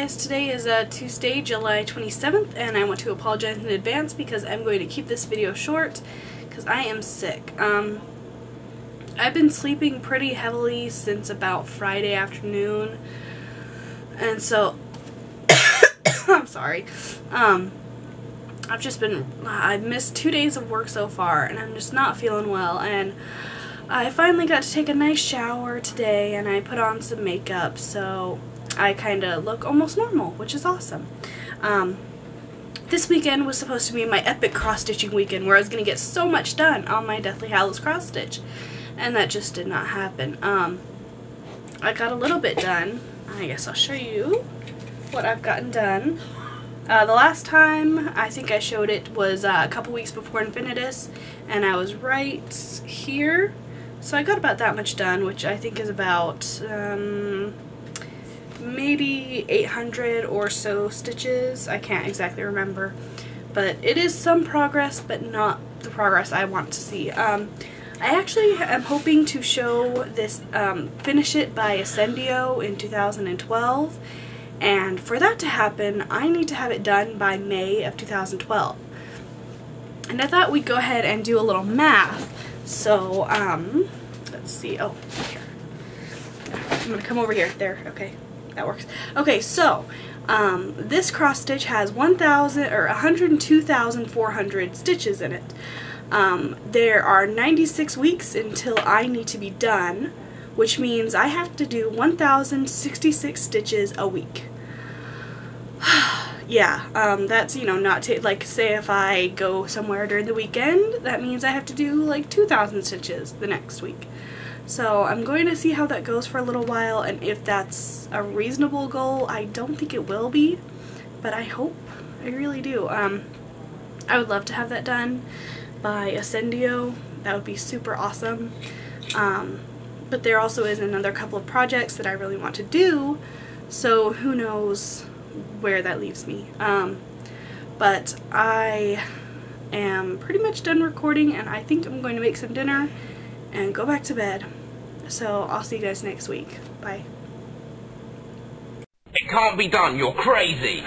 guys, today is Tuesday, July 27th, and I want to apologize in advance because I'm going to keep this video short because I am sick. I've been sleeping pretty heavily since about Friday afternoon, and so I'm sorry. I've missed 2 days of work so far, and I'm just not feeling well, and I finally got to take a nice shower today, and I put on some makeup, so I kind of look almost normal, which is awesome. This weekend was supposed to be my epic cross-stitching weekend where I was going to get so much done on my Deathly Hallows cross-stitch, and that just did not happen. I got a little bit done. I guess I'll show you what I've gotten done. The last time I think I showed it was a couple weeks before Infinitus, and I was right here. So I got about that much done, which I think is about maybe 800 or so stitches. I can't exactly remember, but it is some progress, but not the progress I want to see. I actually am hoping to show this, finish it by Ascendio in 2012, and for that to happen, I need to have it done by May of 2012. And I thought we'd go ahead and do a little math. So, let's see. Oh, here. I'm gonna come over here. There. Okay. That works. Okay, so this cross stitch has 102,400 stitches in it. There are 96 weeks until I need to be done, which means I have to do 1,066 stitches a week. Yeah, that's, you know, not like, say if I go somewhere during the weekend, that means I have to do like 2,000 stitches the next week. So I'm going to see how that goes for a little while, and if that's a reasonable goal. I don't think it will be, but I hope. I really do. I would love to have that done by Ascendio. That would be super awesome. But there also is another couple of projects that I really want to do, so who knows where that leaves me. But I am pretty much done recording, and I think I'm going to make some dinner and go back to bed. So I'll see you guys next week. Bye. It can't be done, you're crazy!